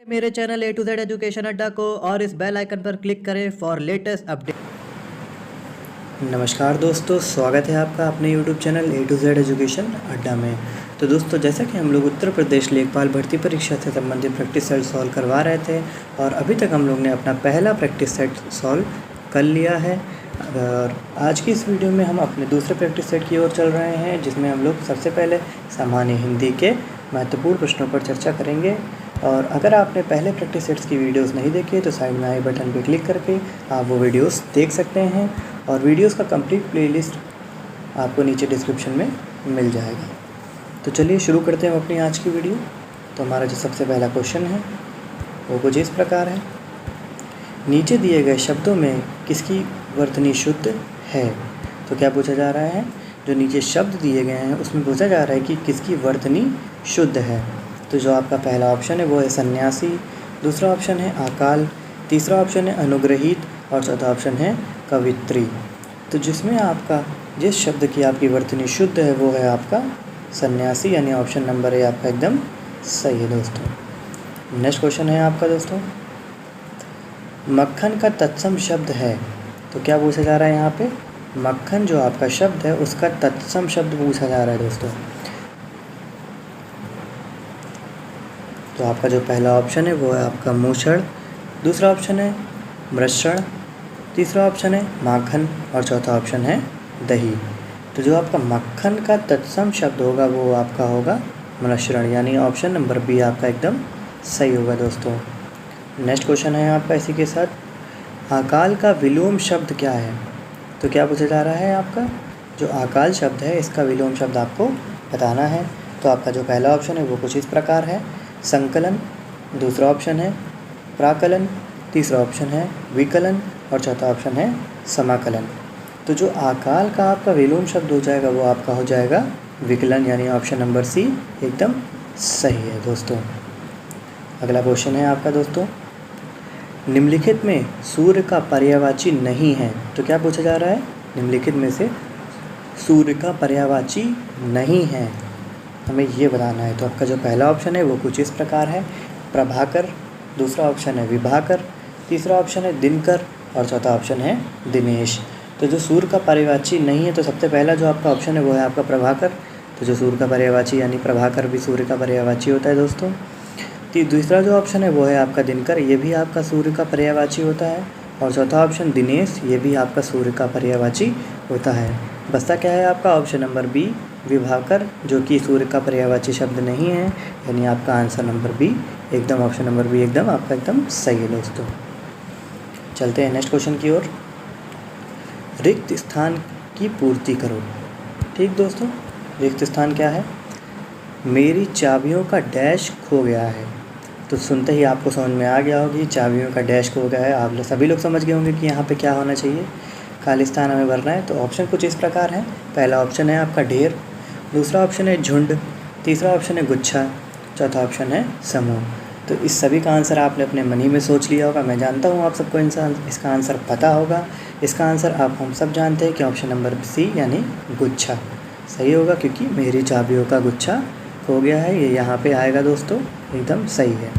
मेरे channel A to Z education अड्डा को और इस बेल आइकन पर क्लिक करें फॉर लेटेस्ट अपडेट। नमस्कार दोस्तों, स्वागत है आपका अपने YouTube channel A to Z education अड्डा में। तो दोस्तों, जैसा कि हम लोग उत्तर प्रदेश लेखपाल भर्ती परीक्षा से संबंधित प्रैक्टिस सेट सॉल्व करवा रहे थे और अभी तक हम लोग ने अपना पहला प्रैक्टिस सेट सॉल्व कर लिया है। और आज की इस वीडियो में हम अपने दूसरे प्रैक्टिस सेट की ओर चल रहे हैं, जिसमें हम लोग सबसे पहले सामान्य हिंदी के महत्वपूर्ण प्रश्नों पर चर्चा करेंगे। और अगर आपने पहले प्रैक्टिस सेट्स की वीडियोस नहीं देखी तो साइड में आई बटन पर क्लिक करके आप वो वीडियोस देख सकते हैं और वीडियोस का कंप्लीट प्लेलिस्ट आपको नीचे डिस्क्रिप्शन में मिल जाएगा। तो चलिए शुरू करते हैं अपनी आज की वीडियो। तो हमारा जो सबसे पहला क्वेश्चन है वो कुछ इस प्रकार है, नीचे दिए गए शब्दों में किसकी वर्तनी शुद्ध है। तो क्या पूछा जा रहा है, जो नीचे शब्द दिए गए हैं उसमें पूछा जा रहा है कि किसकी वर्तनी शुद्ध है। तो जो आपका पहला ऑप्शन है वो है सन्यासी, दूसरा ऑप्शन है आकाल, तीसरा ऑप्शन है अनुग्रहित और चौथा ऑप्शन है कवित्री। तो जिसमें आपका जिस शब्द की आपकी वर्तनी शुद्ध है वो है आपका सन्यासी, यानी ऑप्शन नंबर ए आपका एकदम सही है दोस्तों। नेक्स्ट क्वेश्चन है आपका दोस्तों, मक्खन का तत्सम शब्द है। तो क्या पूछा जा रहा है यहाँ पे, मक्खन जो आपका शब्द है उसका तत्सम शब्द पूछा जा रहा है दोस्तों। तो आपका जो पहला ऑप्शन है वो है आपका मूषण, दूसरा ऑप्शन है मृषण, तीसरा ऑप्शन है माखन और चौथा ऑप्शन है दही। तो जो आपका मक्खन का तत्सम शब्द होगा वो आपका होगा मृषण, यानी ऑप्शन नंबर बी आपका एकदम सही होगा दोस्तों। नेक्स्ट क्वेश्चन है आपका इसी के साथ, आकाल का विलोम शब्द क्या है। तो क्या पूछा जा रहा है, आपका जो आकाल शब्द है इसका विलोम शब्द आपको बताना है। तो आपका जो पहला ऑप्शन है वो कुछ इस प्रकार है, संकलन, दूसरा ऑप्शन है प्राकलन, तीसरा ऑप्शन है विकलन और चौथा ऑप्शन है समाकलन। तो जो आकाल का आपका विलोम शब्द हो जाएगा वो आपका हो जाएगा विकलन, यानी ऑप्शन नंबर सी एकदम सही है दोस्तों। अगला क्वेश्चन है आपका दोस्तों, निम्नलिखित में सूर्य का पर्यायवाची नहीं है। तो क्या पूछा जा रहा है, निम्नलिखित में से सूर्य का पर्यायवाची नहीं है, हमें ये बताना है। तो आपका जो पहला ऑप्शन है वो कुछ इस प्रकार है, प्रभाकर, दूसरा ऑप्शन है विभाकर, तीसरा ऑप्शन है दिनकर और चौथा ऑप्शन है दिनेश। तो जो सूर्य का पर्यायवाची नहीं है, तो सबसे पहला जो आपका ऑप्शन है वो है आपका प्रभाकर। तो जो सूर्य का पर्यायवाची यानी प्रभाकर भी सूर्य का पर्यायवाची होता है दोस्तों। दूसरा जो ऑप्शन है वो है आपका दिनकर, ये भी आपका सूर्य का पर्यायवाची होता है। और चौथा ऑप्शन दिनेश, ये भी आपका सूर्य का पर्यायवाची होता है। बचता क्या है आपका ऑप्शन नंबर बी विभाकर, जो कि सूर्य का पर्यायवाची शब्द नहीं है, यानी आपका आंसर नंबर बी एकदम ऑप्शन नंबर बी एकदम आपका एकदम सही है दोस्तों। चलते हैं नेक्स्ट क्वेश्चन की ओर, रिक्त स्थान की पूर्ति करो। ठीक दोस्तों, रिक्त स्थान क्या है, मेरी चाबियों का डैश खो गया है। तो सुनते ही आपको समझ में आ गया होगी चाबियों का डैश खो गया है, आप लोग सभी लोग समझ गए होंगे कि यहाँ पे क्या होना चाहिए, खाली स्थान हमें भरना है। तो ऑप्शन कुछ इस प्रकार है, पहला ऑप्शन है आपका ढेर, दूसरा ऑप्शन है झुंड, तीसरा ऑप्शन है गुच्छा, चौथा ऑप्शन है समूह। तो इस सभी का आंसर आपने अपने मन ही में सोच लिया होगा, मैं जानता हूँ आप सबको इसका आंसर पता होगा। इसका आंसर आप हम सब जानते हैं कि ऑप्शन नंबर सी यानी गुच्छा सही होगा, क्योंकि मेरी चाबियों का गुच्छा खो गया है, ये यहाँ पे आएगा दोस्तों, एकदम सही है।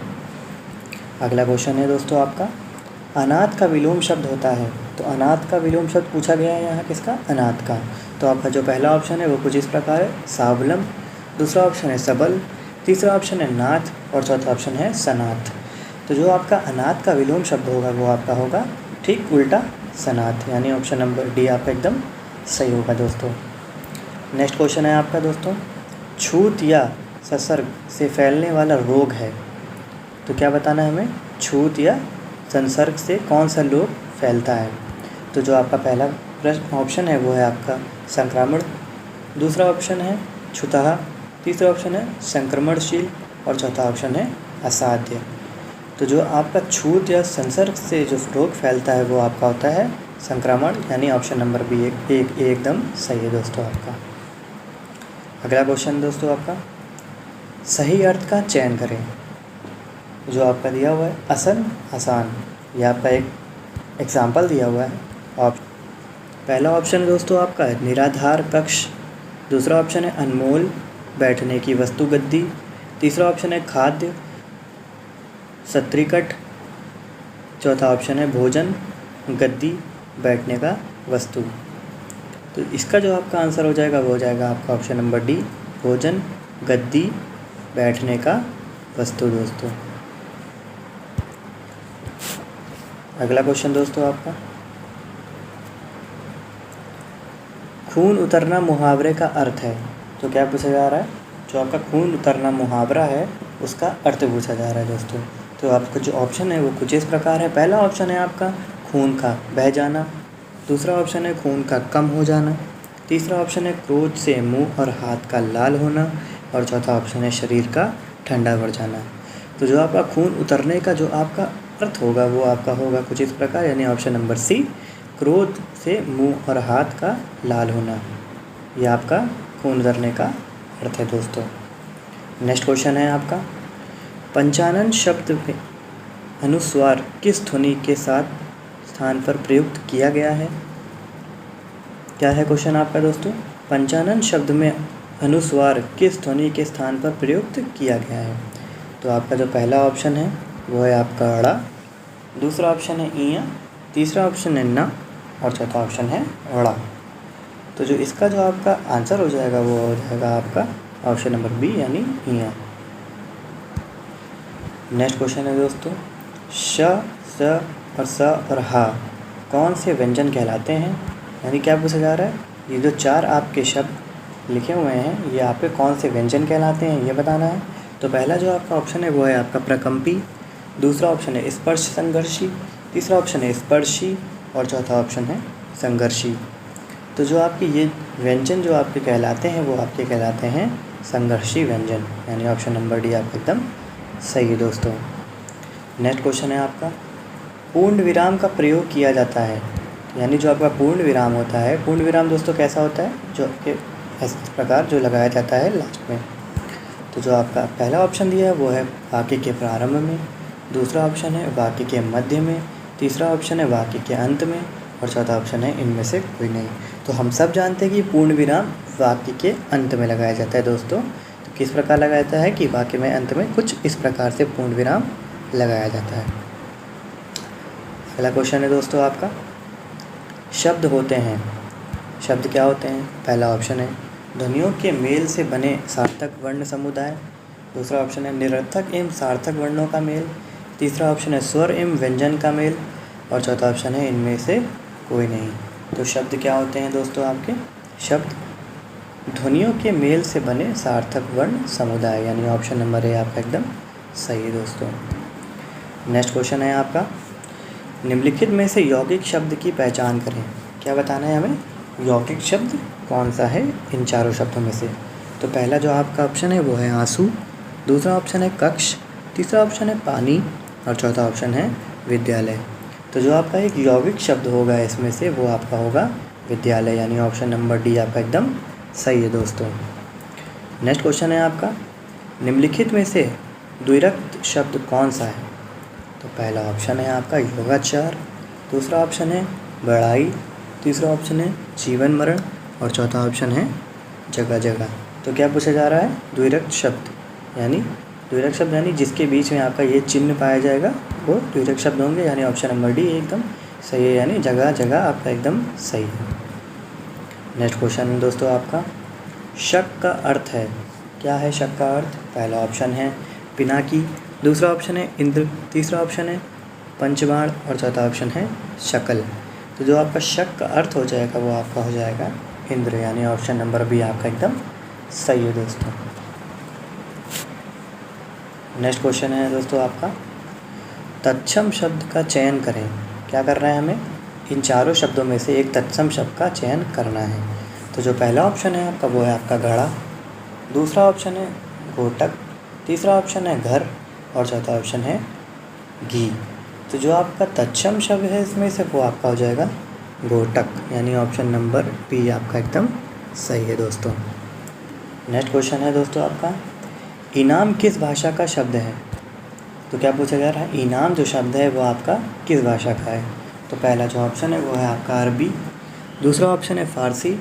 अगला क्वेश्चन है दोस्तों आपका, अनाथ का विलोम शब्द होता है। तो अनाथ का विलोम शब्द पूछा गया है यहाँ किसका, अनाथ का। तो आपका जो पहला ऑप्शन है वो कुछ इस प्रकार है, सावलम, दूसरा ऑप्शन है सबल, तीसरा ऑप्शन है नाथ और चौथा ऑप्शन है सनाथ। तो जो आपका अनाथ का विलोम शब्द होगा वो आपका होगा ठीक उल्टा सनाथ, यानी ऑप्शन नंबर डी आपका एकदम सही होगा दोस्तों। नेक्स्ट क्वेश्चन है आपका दोस्तों, छूत या संसर्ग से फैलने वाला रोग है। तो क्या बताना है हमें, छूत या संसर्ग से कौन सा रोग फैलता है। तो जो आपका पहला प्रश्न ऑप्शन है वो है आपका संक्रमण, दूसरा ऑप्शन है छूतः, तीसरा ऑप्शन है संक्रमणशील और चौथा ऑप्शन है असाध्य। तो जो आपका छूत या संसर्ग से जो रोग फैलता है वो आपका होता है संक्रमण, यानी ऑप्शन नंबर बी एकदम सही है दोस्तों आपका। अगला क्वेश्चन दोस्तों आपका, सही अर्थ का चयन करें। जो आपका दिया हुआ है असन आसान, यह आपका एक एग्जाम्पल दिया हुआ है। पहला ऑप्शन है दोस्तों आपका निराधार कक्ष, दूसरा ऑप्शन है अनमोल बैठने की वस्तु गद्दी, तीसरा ऑप्शन है खाद्य, सत्रिकट, चौथा ऑप्शन है भोजन, गद्दी, बैठने का वस्तु। तो इसका जो आपका आंसर हो जाएगा वो हो जाएगा आपका ऑप्शन नंबर डी, भोजन, गद्दी, बैठने का वस्तु दोस्तों। अगला क्वेश्चन दोस्तों आपका, खून उतरना मुहावरे का अर्थ है। तो क्या पूछा जा रहा है, जो आपका खून उतरना मुहावरा है उसका अर्थ पूछा जा रहा है दोस्तों। तो आपका जो ऑप्शन है वो कुछ इस प्रकार है। पहला ऑप्शन है आपका खून का बह जाना, दूसरा ऑप्शन है खून का कम हो जाना, तीसरा ऑप्शन है क्रोध से मुंह और हाथ का लाल होना, और चौथा ऑप्शन है शरीर का ठंडा पड़ जाना। तो जो आपका खून उतरने का जो आपका अर्थ होगा वो आपका होगा कुछ इस प्रकार, यानी ऑप्शन नंबर सी, क्रोध से मुंह और हाथ का लाल होना, ये आपका खून उतरने का अर्थ है दोस्तों। नेक्स्ट क्वेश्चन है आपका, पंचानन शब्द में अनुस्वार किस ध्वनि के साथ स्थान पर प्रयुक्त किया गया है। क्या है क्वेश्चन आपका दोस्तों, पंचानन शब्द में अनुस्वार किस ध्वनि के स्थान पर प्रयुक्त किया गया है। तो आपका जो पहला ऑप्शन है वो है आपका अड़ा, दूसरा ऑप्शन है ईया, तीसरा ऑप्शन है न, और चौथा ऑप्शन है अड़ा। तो जो इसका जो आपका आंसर हो जाएगा वो हो जाएगा आपका ऑप्शन नंबर बी, यानी ईया। नेक्स्ट क्वेश्चन है दोस्तों, श, स और स और हा कौन से व्यंजन कहलाते हैं। यानी क्या पूछा जा रहा है, ये जो चार आपके शब्द लिखे हुए हैं ये आपके कौन से व्यंजन कहलाते हैं ये बताना है। तो पहला जो आपका ऑप्शन है वो है आपका प्रकंपी, दूसरा ऑप्शन है स्पर्श संघर्षी, तीसरा ऑप्शन है स्पर्शी, और चौथा ऑप्शन है संघर्षी। तो जो आपके ये व्यंजन जो आपके कहलाते हैं वो आपके कहलाते हैं संघर्षी व्यंजन, यानी ऑप्शन नंबर डी आपका एकदम सही है दोस्तों। नेक्स्ट क्वेश्चन है आपका, पूर्ण विराम का प्रयोग किया जाता है। यानी जो आपका पूर्ण विराम होता है, पूर्ण विराम दोस्तों कैसा होता है, जो आपके इस प्रकार जो लगाया जाता है लास्ट में। तो जो आपका पहला ऑप्शन दिया है वो है वाक्य के प्रारंभ में, दूसरा ऑप्शन है वाक्य के मध्य में, तीसरा ऑप्शन है वाक्य के अंत में, और चौथा ऑप्शन है इनमें से कोई नहीं। तो हम सब जानते हैं कि पूर्ण विराम वाक्य के अंत में लगाया जाता है दोस्तों। तो किस प्रकार लगाया जाता है कि वाक्य में अंत में कुछ इस प्रकार से पूर्ण विराम लगाया जाता है। अगला क्वेश्चन है दोस्तों आपका, शब्द होते हैं, शब्द क्या होते हैं। पहला ऑप्शन है ध्वनियों के मेल से बने सार्थक वर्ण समुदाय, दूसरा ऑप्शन है निरर्थक एवं सार्थक वर्णों का मेल, तीसरा ऑप्शन है स्वर एवं व्यंजन का मेल, और चौथा ऑप्शन है इनमें से कोई नहीं। तो शब्द क्या होते हैं दोस्तों आपके, शब्द ध्वनियों के मेल से बने सार्थक वर्ण समुदाय, यानी ऑप्शन नंबर ए आपका एकदम सही है दोस्तों। नेक्स्ट क्वेश्चन है आपका, निम्नलिखित में से यौगिक शब्द की पहचान करें। क्या बताना है हमें, यौगिक शब्द कौन सा है इन चारों शब्दों में से। तो पहला जो आपका ऑप्शन है वो है आंसू, दूसरा ऑप्शन है कक्ष, तीसरा ऑप्शन है पानी, और चौथा ऑप्शन है विद्यालय। तो जो आपका एक यौगिक शब्द होगा इसमें से वो आपका होगा विद्यालय, यानी ऑप्शन नंबर डी आपका एकदम सही है दोस्तों। नेक्स्ट क्वेश्चन है आपका, निम्नलिखित में से द्विरक्त शब्द कौन सा है। तो पहला ऑप्शन है आपका योगाचार, दूसरा ऑप्शन है बड़ाई, तीसरा ऑप्शन है जीवन मरण, और चौथा ऑप्शन है जगह जगह। तो क्या पूछा जा रहा है, द्विरक्त शब्द, यानी द्विरक्त शब्द यानी जिसके बीच में आपका ये चिन्ह पाया जाएगा वो द्विरक्त शब्द होंगे, यानी ऑप्शन नंबर डी एकदम सही है, यानी जगह जगह आपका एकदम सही है। नेक्स्ट क्वेश्चन है दोस्तों आपका, शक का अर्थ है। क्या है शक का अर्थ। पहला ऑप्शन है पिनाकी, दूसरा ऑप्शन है इंद्र, तीसरा ऑप्शन है पंचबाण, और चौथा ऑप्शन है शकल। तो जो आपका शक का अर्थ हो जाएगा वो आपका हो जाएगा इंद्र, यानी ऑप्शन नंबर बी आपका एकदम सही है दोस्तों। नेक्स्ट क्वेश्चन है दोस्तों आपका, तत्सम शब्द का चयन करें। क्या करना है हमें, इन चारों शब्दों में से एक तत्सम शब्द का चयन करना है। तो जो पहला ऑप्शन है आपका वो है आपका घड़ा, दूसरा ऑप्शन है घोटक, तीसरा ऑप्शन है घर, और चौथा ऑप्शन है घी। तो जो आपका तत्सम शब्द है इसमें से वो आपका हो जाएगा घोटक, यानी ऑप्शन नंबर बी आपका एकदम सही है दोस्तों। नेक्स्ट क्वेश्चन है दोस्तों आपका, इनाम किस भाषा का शब्द है। तो क्या पूछा जा रहा है, इनाम जो शब्द है वो आपका किस भाषा का है। तो पहला जो ऑप्शन है वो है आपका अरबी, दूसरा ऑप्शन है फ़ारसी,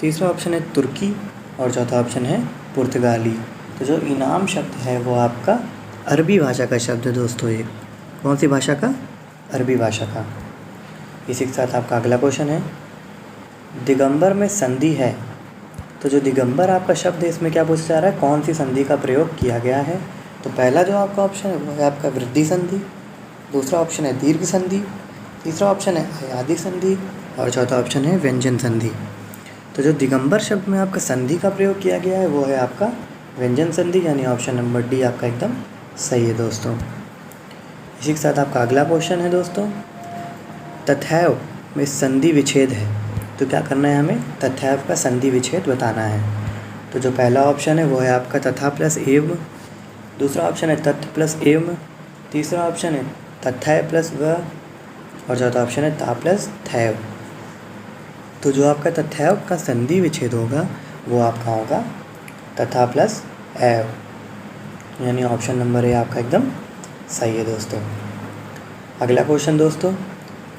तीसरा ऑप्शन है तुर्की, और चौथा ऑप्शन है पुर्तगाली। तो जो इनाम शब्द है वो आपका अरबी भाषा का शब्द है दोस्तों ये। कौन सी भाषा का? अरबी भाषा का। इसी के साथ आपका अगला क्वेश्चन है, दिगंबर में संधि है। तो जो दिगंबर आपका शब्द है इसमें क्या पूछा जा रहा है, कौन सी संधि का प्रयोग किया गया है? तो पहला जो आपका ऑप्शन है वो है आपका वृद्धि संधि, दूसरा ऑप्शन है दीर्घ संधि, तीसरा ऑप्शन है अयादि संधि और चौथा ऑप्शन है व्यंजन संधि। तो जो दिगंबर शब्द में आपका संधि का प्रयोग किया गया है वो है आपका व्यंजन संधि, यानी ऑप्शन नंबर डी आपका एकदम सही है दोस्तों। इसी के साथ आपका अगला क्वेश्चन है दोस्तों, तथैव में संधि विच्छेद है। तो क्या करना है हमें? तथैव का संधि विच्छेद बताना है। तो जो पहला ऑप्शन है वो है आपका तथा प्लस एव, दूसरा ऑप्शन है तत् प्लस एवं, तीसरा ऑप्शन है तथैव प्लस व और चौथा ऑप्शन है ता प्लस थैव। तो जो आपका तथैव का संधि विच्छेद होगा वो आपका होगा तथा प्लस एव, यानी ऑप्शन नंबर ए आपका एकदम सही है दोस्तों। अगला क्वेश्चन दोस्तों,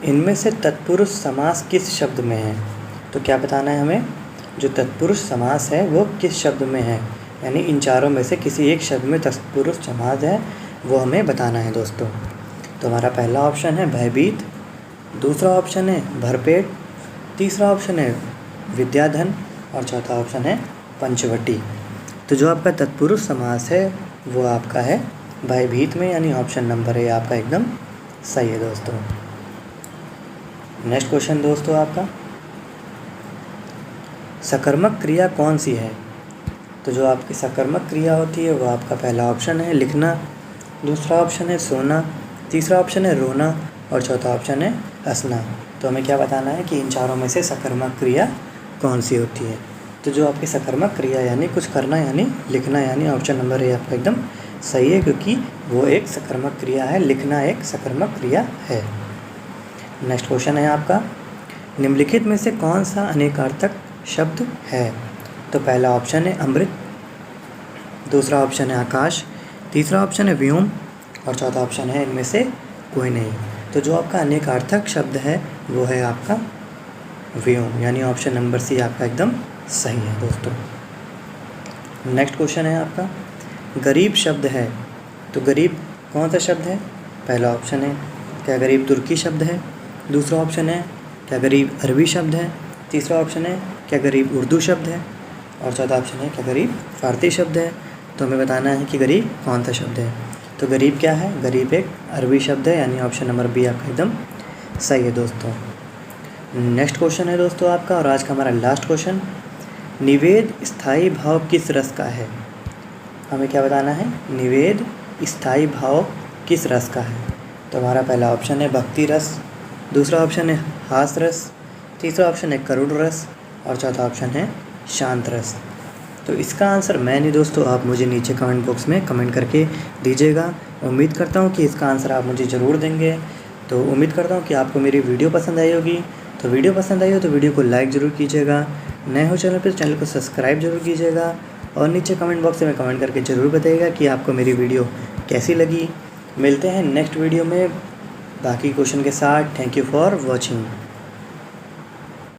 इनमें से तत्पुरुष समास किस शब्द में है? तो क्या बताना है हमें? जो तत्पुरुष समास है वो किस शब्द में है, यानी इन चारों में से किसी एक शब्द में तत्पुरुष समास है वो हमें बताना है दोस्तों। तो हमारा पहला ऑप्शन है भयभीत, दूसरा ऑप्शन है भरपेट, तीसरा ऑप्शन है विद्याधन और चौथा ऑप्शन है पंचवटी। तो जो आपका तत्पुरुष समास है वो आपका है भयभीत में, यानी ऑप्शन नंबर ए आपका एकदम सही है दोस्तों। नेक्स्ट क्वेश्चन दोस्तों आपका, सकर्मक क्रिया कौन सी है? तो जो आपकी सकर्मक क्रिया होती है वो आपका पहला ऑप्शन है लिखना, दूसरा ऑप्शन है सोना, तीसरा ऑप्शन है रोना और चौथा ऑप्शन है हंसना। तो हमें क्या बताना है कि इन चारों में से सकर्मक क्रिया कौन सी होती है? तो जो आपकी सकर्मक क्रिया यानी कुछ करना यानी लिखना, यानी ऑप्शन नंबर ए आपका एकदम सही है, क्योंकि वो एक सकर्मक क्रिया है, लिखना एक सकर्मक क्रिया है। नेक्स्ट क्वेश्चन है आपका, निम्नलिखित में से कौन सा अनेकार्थक शब्द है? तो पहला ऑप्शन है अमृत, दूसरा ऑप्शन है आकाश, तीसरा ऑप्शन है व्योम और चौथा ऑप्शन है इनमें से कोई नहीं। तो जो आपका अनेकार्थक शब्द है वो है आपका व्योम, यानी ऑप्शन नंबर सी आपका एकदम सही है दोस्तों। नेक्स्ट क्वेश्चन है आपका, गरीब शब्द है। तो गरीब कौन सा शब्द है? पहला ऑप्शन है क्या गरीब तुर्की शब्द है, दूसरा ऑप्शन है क्या गरीब अरबी शब्द है, तीसरा ऑप्शन है क्या गरीब उर्दू शब्द है और चौथा ऑप्शन है क्या गरीब फारसी शब्द है। तो हमें बताना है कि गरीब कौन सा शब्द है। तो गरीब क्या है? गरीब एक अरबी शब्द है, यानी ऑप्शन नंबर बी आपका एकदम सही है दोस्तों। नेक्स्ट क्वेश्चन है दोस्तों आपका, और आज का हमारा लास्ट क्वेश्चन, निवेद स्थायी भाव किस रस का है? हमें क्या बताना है? निवेद स्थायी भाव किस रस का है? तो हमारा पहला ऑप्शन है भक्ति रस, दूसरा ऑप्शन है हास रस, तीसरा ऑप्शन है करुण रस और चौथा ऑप्शन है शांत रस। तो इसका आंसर मैं नहीं दोस्तों, आप मुझे नीचे कमेंट बॉक्स में कमेंट करके दीजिएगा। उम्मीद करता हूँ कि इसका आंसर आप मुझे ज़रूर देंगे। तो उम्मीद करता हूँ कि आपको मेरी वीडियो पसंद आई होगी। तो वीडियो पसंद आई हो तो वीडियो को लाइक ज़रूर कीजिएगा, नए हो चैनल पर चैनल को सब्सक्राइब जरूर कीजिएगा और नीचे कमेंट बॉक्स में कमेंट करके ज़रूर बताइएगा कि आपको मेरी वीडियो कैसी लगी। मिलते हैं नेक्स्ट वीडियो में बाकी क्वेश्चन के साथ। Thank you for watching.